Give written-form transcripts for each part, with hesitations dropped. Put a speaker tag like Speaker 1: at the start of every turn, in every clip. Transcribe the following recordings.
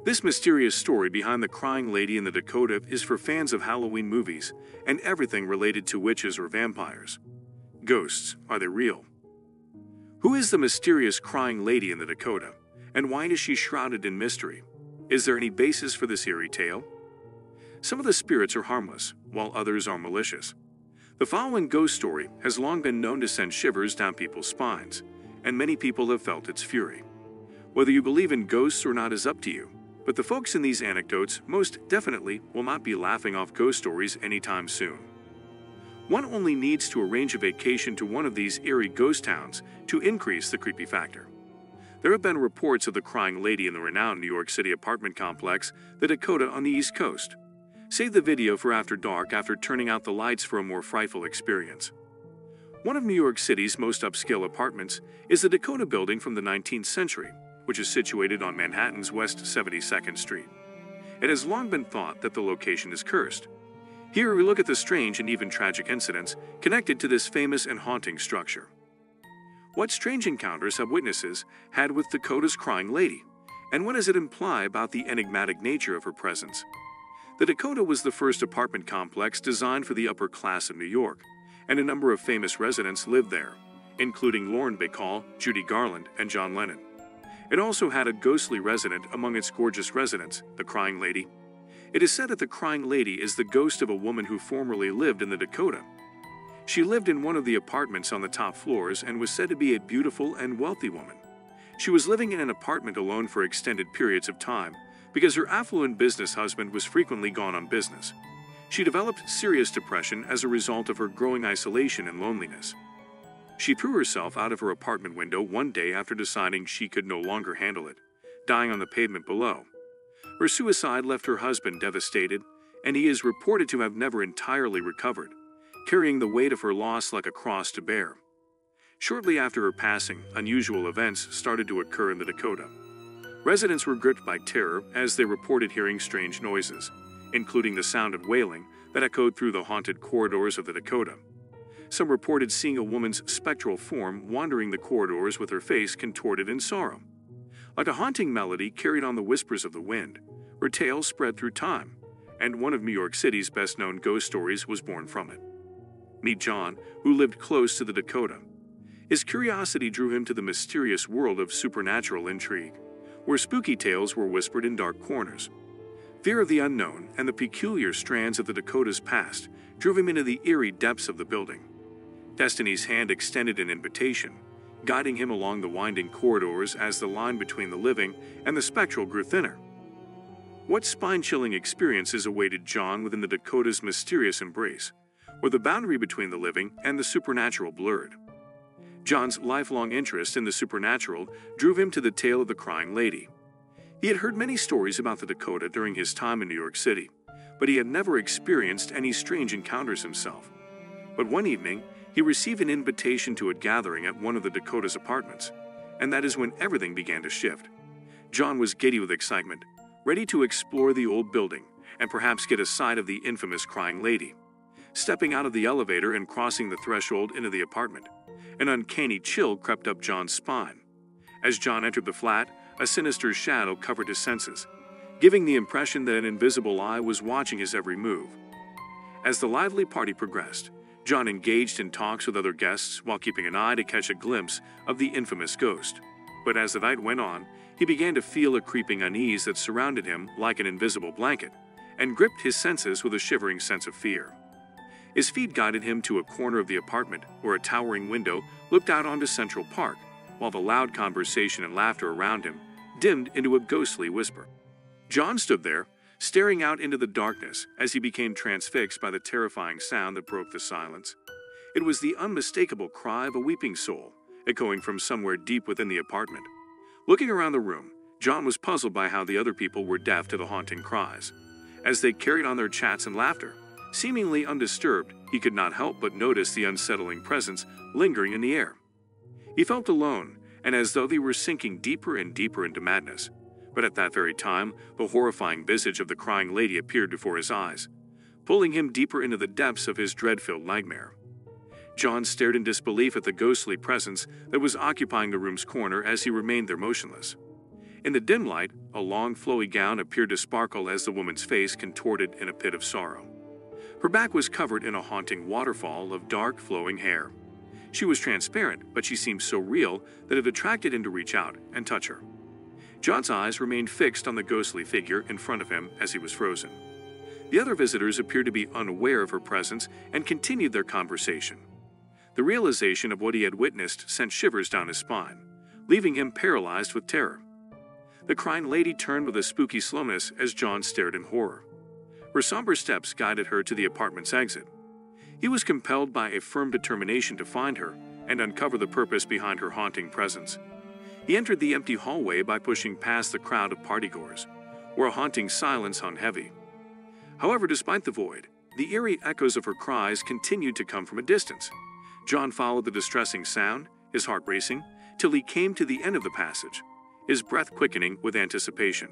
Speaker 1: This mysterious story behind the crying lady in the Dakota is for fans of Halloween movies and everything related to witches or vampires. Ghosts, are they real? Who is the mysterious crying lady in the Dakota, and why is she shrouded in mystery? Is there any basis for this eerie tale? Some of the spirits are harmless, while others are malicious. The following ghost story has long been known to send shivers down people's spines, and many people have felt its fury. Whether you believe in ghosts or not is up to you, but the folks in these anecdotes most definitely will not be laughing off ghost stories anytime soon. One only needs to arrange a vacation to one of these eerie ghost towns to increase the creepy factor. There have been reports of the crying lady in the renowned New York City apartment complex, the Dakota on the East Coast. Save the video for after dark after turning out the lights for a more frightful experience. One of New York City's most upscale apartments is the Dakota building from the 19th century, which is situated on Manhattan's West 72nd Street. It has long been thought that the location is cursed. Here we look at the strange and even tragic incidents connected to this famous and haunting structure. What strange encounters have witnesses had with Dakota's crying lady, and what does it imply about the enigmatic nature of her presence? The Dakota was the first apartment complex designed for the upper class of New York, and a number of famous residents lived there, including Lauren Bacall, Judy Garland, and John Lennon. It also had a ghostly resident among its gorgeous residents, the crying lady. It is said that the crying lady is the ghost of a woman who formerly lived in the Dakota. She lived in one of the apartments on the top floors and was said to be a beautiful and wealthy woman. She was living in an apartment alone for extended periods of time because her affluent business husband was frequently gone on business. She developed serious depression as a result of her growing isolation and loneliness. She threw herself out of her apartment window one day after deciding she could no longer handle it, dying on the pavement below. Her suicide left her husband devastated, and he is reported to have never entirely recovered, carrying the weight of her loss like a cross to bear. Shortly after her passing, unusual events started to occur in the Dakota. Residents were gripped by terror as they reported hearing strange noises, including the sound of wailing that echoed through the haunted corridors of the Dakota. Some reported seeing a woman's spectral form wandering the corridors with her face contorted in sorrow. Like a haunting melody carried on the whispers of the wind, her tale spread through time, and one of New York City's best-known ghost stories was born from it. Meet John, who lived close to the Dakota. His curiosity drew him to the mysterious world of supernatural intrigue, where spooky tales were whispered in dark corners. Fear of the unknown and the peculiar strands of the Dakota's past drove him into the eerie depths of the building. Destiny's hand extended an invitation, guiding him along the winding corridors as the line between the living and the spectral grew thinner. What spine-chilling experiences awaited John within the Dakota's mysterious embrace, where the boundary between the living and the supernatural blurred? John's lifelong interest in the supernatural drove him to the tale of the crying lady. He had heard many stories about the Dakota during his time in New York City, but he had never experienced any strange encounters himself. But one evening, he received an invitation to a gathering at one of the Dakota's apartments, and that is when everything began to shift. John was giddy with excitement, ready to explore the old building and perhaps get a sight of the infamous crying lady. Stepping out of the elevator and crossing the threshold into the apartment, an uncanny chill crept up John's spine. As John entered the flat, a sinister shadow covered his senses, giving the impression that an invisible eye was watching his every move. As the lively party progressed, John engaged in talks with other guests while keeping an eye to catch a glimpse of the infamous ghost. But as the night went on, he began to feel a creeping unease that surrounded him like an invisible blanket and gripped his senses with a shivering sense of fear. His feet guided him to a corner of the apartment where a towering window looked out onto Central Park, while the loud conversation and laughter around him dimmed into a ghostly whisper. John stood there, staring out into the darkness as he became transfixed by the terrifying sound that broke the silence. It was the unmistakable cry of a weeping soul, echoing from somewhere deep within the apartment. Looking around the room, John was puzzled by how the other people were deaf to the haunting cries. As they carried on their chats and laughter, seemingly undisturbed, he could not help but notice the unsettling presence lingering in the air. He felt alone, and as though they were sinking deeper and deeper into madness. But at that very time, the horrifying visage of the crying lady appeared before his eyes, pulling him deeper into the depths of his dread-filled nightmare. John stared in disbelief at the ghostly presence that was occupying the room's corner as he remained there motionless. In the dim light, a long flowy gown appeared to sparkle as the woman's face contorted in a pit of sorrow. Her back was covered in a haunting waterfall of dark flowing hair. She was transparent, but she seemed so real that it attracted him to reach out and touch her. John's eyes remained fixed on the ghostly figure in front of him as he was frozen. The other visitors appeared to be unaware of her presence and continued their conversation. The realization of what he had witnessed sent shivers down his spine, leaving him paralyzed with terror. The crying lady turned with a spooky slowness as John stared in horror. Her somber steps guided her to the apartment's exit. He was compelled by a firm determination to find her and uncover the purpose behind her haunting presence. He entered the empty hallway by pushing past the crowd of partygoers, where a haunting silence hung heavy. However, despite the void, the eerie echoes of her cries continued to come from a distance. John followed the distressing sound, his heart racing, till he came to the end of the passage, his breath quickening with anticipation.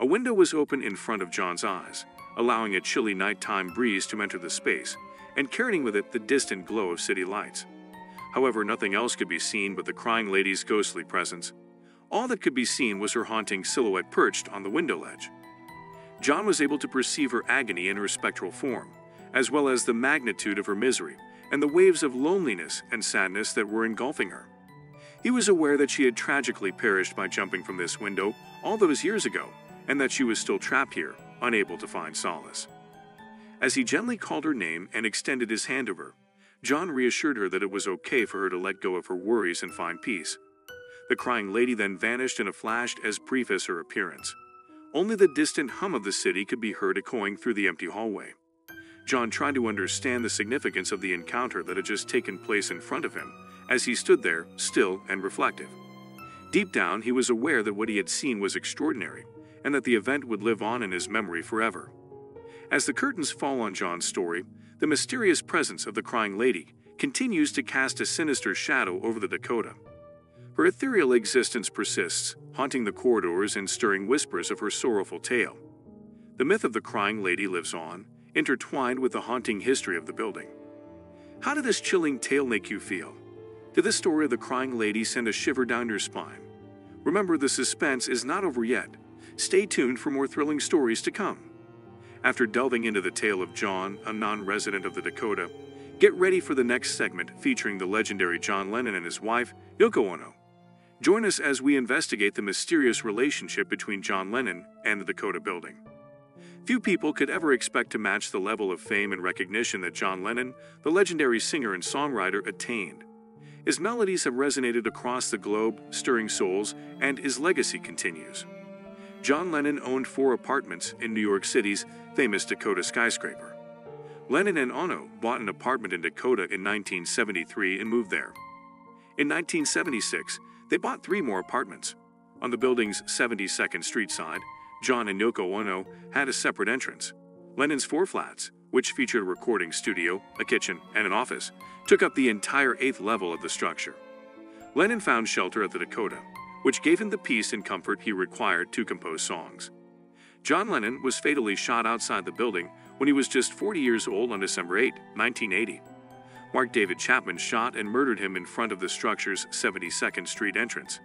Speaker 1: A window was open in front of John's eyes, allowing a chilly nighttime breeze to enter the space, and carrying with it the distant glow of city lights. However, nothing else could be seen but the crying lady's ghostly presence. All that could be seen was her haunting silhouette perched on the window ledge. John was able to perceive her agony in her spectral form, as well as the magnitude of her misery and the waves of loneliness and sadness that were engulfing her. He was aware that she had tragically perished by jumping from this window all those years ago, and that she was still trapped here, unable to find solace. As he gently called her name and extended his hand to her, John reassured her that it was okay for her to let go of her worries and find peace. The crying lady then vanished in a flash as brief as her appearance. Only the distant hum of the city could be heard echoing through the empty hallway. John tried to understand the significance of the encounter that had just taken place in front of him, as he stood there, still and reflective. Deep down, he was aware that what he had seen was extraordinary, and that the event would live on in his memory forever. As the curtains fall on John's story, the mysterious presence of the crying lady continues to cast a sinister shadow over the Dakota. Her ethereal existence persists, haunting the corridors and stirring whispers of her sorrowful tale. The myth of the crying lady lives on, intertwined with the haunting history of the building. How did this chilling tale make you feel? Did the story of the crying lady send a shiver down your spine? Remember, the suspense is not over yet. Stay tuned for more thrilling stories to come. After delving into the tale of John, a non-resident of the Dakota, get ready for the next segment featuring the legendary John Lennon and his wife, Yoko Ono. Join us as we investigate the mysterious relationship between John Lennon and the Dakota building. Few people could ever expect to match the level of fame and recognition that John Lennon, the legendary singer and songwriter, attained. His melodies have resonated across the globe, stirring souls, and his legacy continues. John Lennon owned 4 apartments in New York City's famous Dakota skyscraper. Lennon and Ono bought an apartment in Dakota in 1973 and moved there. In 1976, they bought 3 more apartments. On the building's 72nd Street side, John and Yoko Ono had a separate entrance. Lennon's 4 flats, which featured a recording studio, a kitchen, and an office, took up the entire 8th level of the structure. Lennon found shelter at the Dakota, which gave him the peace and comfort he required to compose songs. John Lennon was fatally shot outside the building when he was just 40 years old on December 8, 1980. Mark David Chapman shot and murdered him in front of the structure's 72nd Street entrance.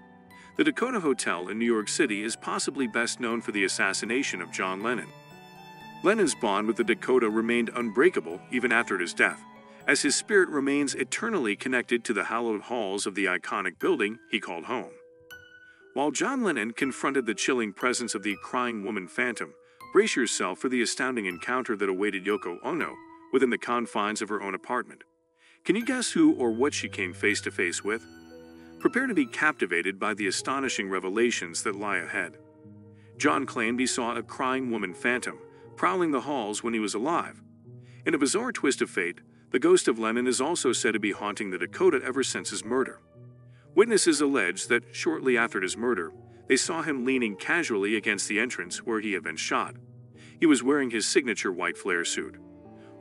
Speaker 1: The Dakota Hotel in New York City is possibly best known for the assassination of John Lennon. Lennon's bond with the Dakota remained unbreakable even after his death, as his spirit remains eternally connected to the hallowed halls of the iconic building he called home. While John Lennon confronted the chilling presence of the crying woman phantom, brace yourself for the astounding encounter that awaited Yoko Ono within the confines of her own apartment. Can you guess who or what she came face to face with? Prepare to be captivated by the astonishing revelations that lie ahead. John claimed he saw a crying woman phantom prowling the halls when he was alive. In a bizarre twist of fate, the ghost of Lennon is also said to be haunting the Dakota ever since his murder. Witnesses allege that shortly after his murder, they saw him leaning casually against the entrance where he had been shot. He was wearing his signature white flare suit.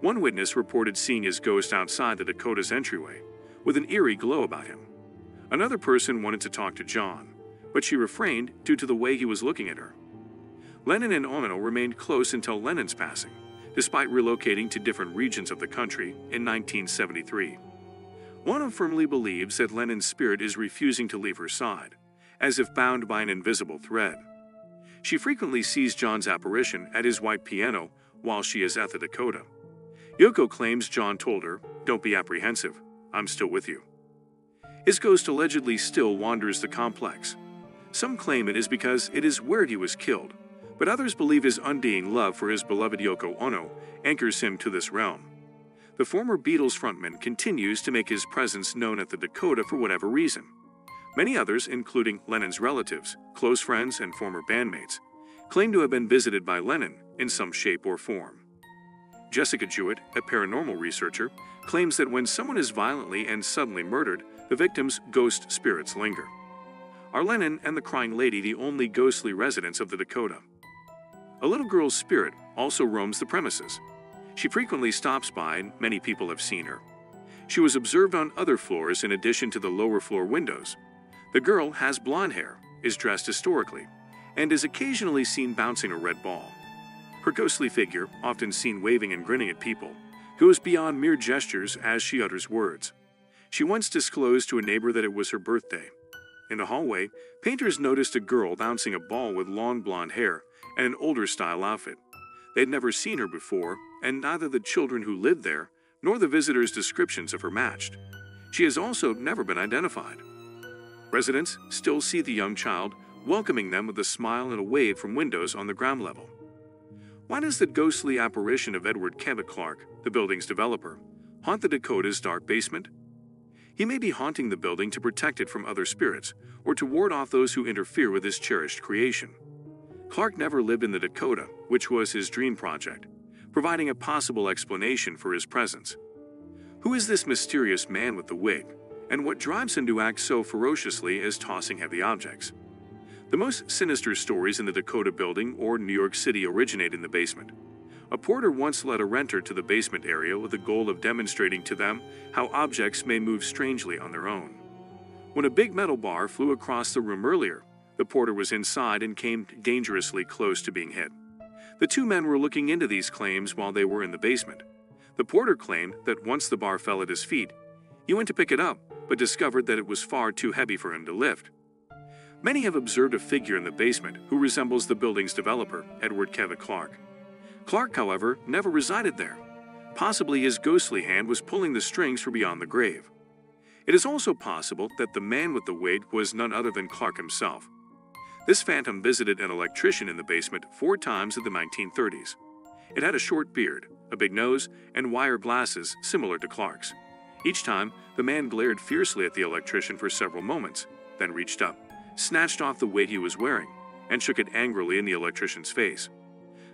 Speaker 1: One witness reported seeing his ghost outside the Dakota's entryway, with an eerie glow about him. Another person wanted to talk to John, but she refrained due to the way he was looking at her. Lennon and Ono remained close until Lennon's passing, despite relocating to different regions of the country in 1973. Ono firmly believes that Lennon's spirit is refusing to leave her side, as if bound by an invisible thread. She frequently sees John's apparition at his white piano while she is at the Dakota. Yoko claims John told her, "Don't be apprehensive, I'm still with you." His ghost allegedly still wanders the complex. Some claim it is because it is where he was killed, but others believe his undying love for his beloved Yoko Ono anchors him to this realm. The former Beatles frontman continues to make his presence known at the Dakota for whatever reason. Many others, including Lennon's relatives, close friends, and former bandmates, claim to have been visited by Lennon in some shape or form. Jessica Jewett, a paranormal researcher, claims that when someone is violently and suddenly murdered, the victim's ghost spirits linger. Are Lennon and the crying lady the only ghostly residents of the Dakota? A little girl's spirit also roams the premises. She frequently stops by, and many people have seen her. She was observed on other floors in addition to the lower floor windows. The girl has blonde hair, is dressed historically, and is occasionally seen bouncing a red ball. Her ghostly figure, often seen waving and grinning at people, goes beyond mere gestures as she utters words. She once disclosed to a neighbor that it was her birthday. In the hallway, painters noticed a girl bouncing a ball with long blonde hair and an older-style outfit. They had never seen her before, and neither the children who lived there nor the visitors' descriptions of her matched. She has also never been identified. Residents still see the young child, welcoming them with a smile and a wave from windows on the ground level. Why does the ghostly apparition of Edward Cabot Clark, the building's developer, haunt the Dakota's dark basement? He may be haunting the building to protect it from other spirits, or to ward off those who interfere with his cherished creation. Clark never lived in the Dakota, which was his dream project, providing a possible explanation for his presence. Who is this mysterious man with the wig, and what drives him to act so ferociously as tossing heavy objects? The most sinister stories in the Dakota building or New York City originate in the basement. A porter once led a renter to the basement area with the goal of demonstrating to them how objects may move strangely on their own. When a big metal bar flew across the room earlier, the porter was inside and came dangerously close to being hit. The two men were looking into these claims while they were in the basement. The porter claimed that once the bar fell at his feet, he went to pick it up, but discovered that it was far too heavy for him to lift. Many have observed a figure in the basement who resembles the building's developer, Edward Cabot Clark. Clark, however, never resided there. Possibly his ghostly hand was pulling the strings from beyond the grave. It is also possible that the man with the wig was none other than Clark himself. This phantom visited an electrician in the basement 4 times in the 1930s. It had a short beard, a big nose, and wire glasses similar to Clark's. Each time, the man glared fiercely at the electrician for several moments, then reached up, snatched off the weight he was wearing, and shook it angrily in the electrician's face.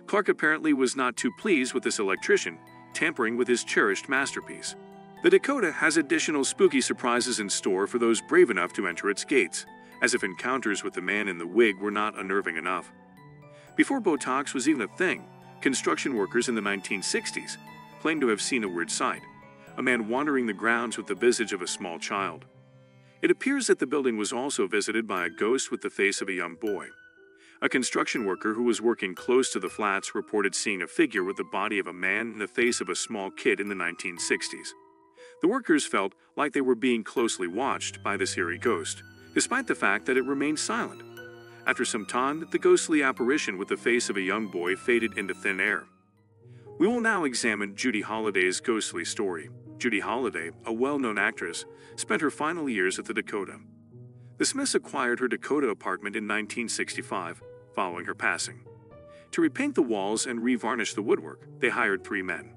Speaker 1: Clark apparently was not too pleased with this electrician tampering with his cherished masterpiece. The Dakota has additional spooky surprises in store for those brave enough to enter its gates, as if encounters with the man in the wig were not unnerving enough. Before Botox was even a thing, construction workers in the 1960s claimed to have seen a weird sight, a man wandering the grounds with the visage of a small child. It appears that the building was also visited by a ghost with the face of a young boy. A construction worker who was working close to the flats reported seeing a figure with the body of a man and the face of a small kid in the 1960s. The workers felt like they were being closely watched by this eerie ghost, despite the fact that it remained silent. After some time, the ghostly apparition with the face of a young boy faded into thin air. We will now examine Judy Holliday's ghostly story. Judy Holliday, a well-known actress, spent her final years at the Dakota. The Smiths acquired her Dakota apartment in 1965, following her passing. To repaint the walls and revarnish the woodwork, they hired 3 men.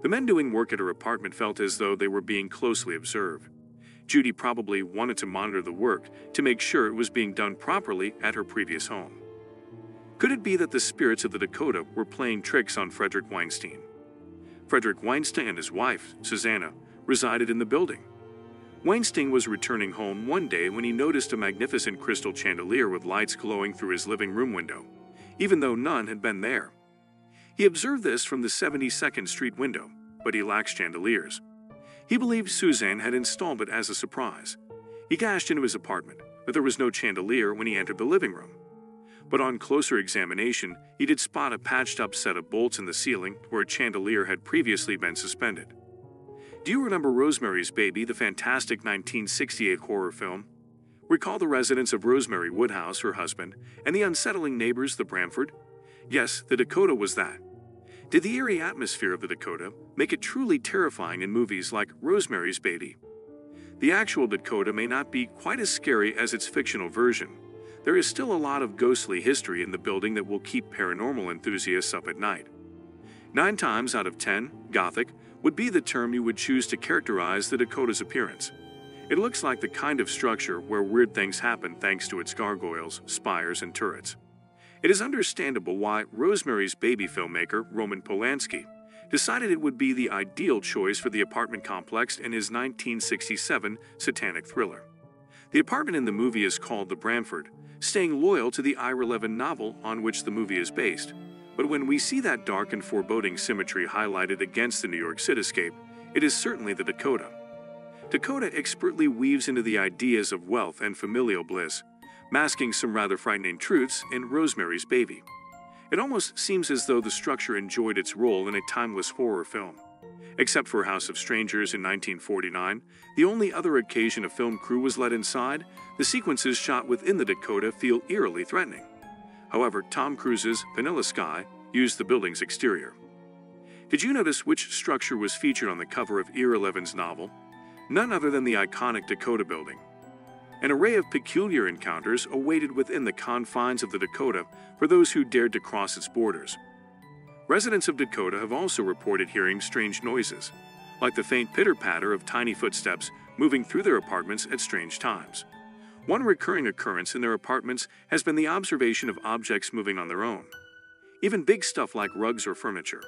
Speaker 1: The men doing work at her apartment felt as though they were being closely observed. Judy probably wanted to monitor the work to make sure it was being done properly at her previous home. Could it be that the spirits of the Dakota were playing tricks on Frederick Weinstein? Frederick Weinstein and his wife, Susanna, resided in the building. Weinstein was returning home one day when he noticed a magnificent crystal chandelier with lights glowing through his living room window, even though none had been there. He observed this from the 72nd Street window, but he lacks chandeliers. He believed Suzanne had installed it as a surprise. He dashed into his apartment, but there was no chandelier when he entered the living room. But on closer examination, he did spot a patched-up set of bolts in the ceiling where a chandelier had previously been suspended. Do you remember Rosemary's Baby, the fantastic 1968 horror film? Recall the residents of Rosemary Woodhouse, her husband, and the unsettling neighbors, the Bramford? Yes, the Dakota was that. Did the eerie atmosphere of the Dakota make it truly terrifying in movies like Rosemary's Baby? The actual Dakota may not be quite as scary as its fictional version. There is still a lot of ghostly history in the building that will keep paranormal enthusiasts up at night. 9 times out of 10, Gothic would be the term you would choose to characterize the Dakota's appearance. It looks like the kind of structure where weird things happen thanks to its gargoyles, spires, and turrets. It is understandable why Rosemary's Baby filmmaker Roman Polanski decided it would be the ideal choice for the apartment complex in his 1967 satanic thriller. The apartment in the movie is called the Bramford, staying loyal to the Ira Levin novel on which the movie is based. But when we see that dark and foreboding symmetry highlighted against the New York cityscape, it is certainly the Dakota. Dakota expertly weaves into the ideas of wealth and familial bliss, masking some rather frightening truths in Rosemary's Baby. It almost seems as though the structure enjoyed its role in a timeless horror film. Except for House of Strangers in 1949, the only other occasion a film crew was let inside, the sequences shot within the Dakota feel eerily threatening. However, Tom Cruise's Vanilla Sky used the building's exterior. Did you notice which structure was featured on the cover of Ira Levin's novel? None other than the iconic Dakota building. An array of peculiar encounters awaited within the confines of the Dakota for those who dared to cross its borders. Residents of Dakota have also reported hearing strange noises, like the faint pitter-patter of tiny footsteps moving through their apartments at strange times. One recurring occurrence in their apartments has been the observation of objects moving on their own, even big stuff like rugs or furniture.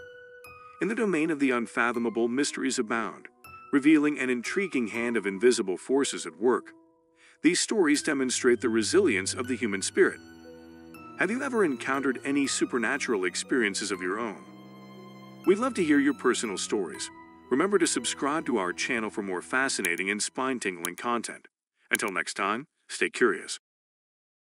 Speaker 1: In the domain of the unfathomable, mysteries abound, revealing an intriguing hand of invisible forces at work. These stories demonstrate the resilience of the human spirit. Have you ever encountered any supernatural experiences of your own? We'd love to hear your personal stories. Remember to subscribe to our channel for more fascinating and spine-tingling content. Until next time, stay curious.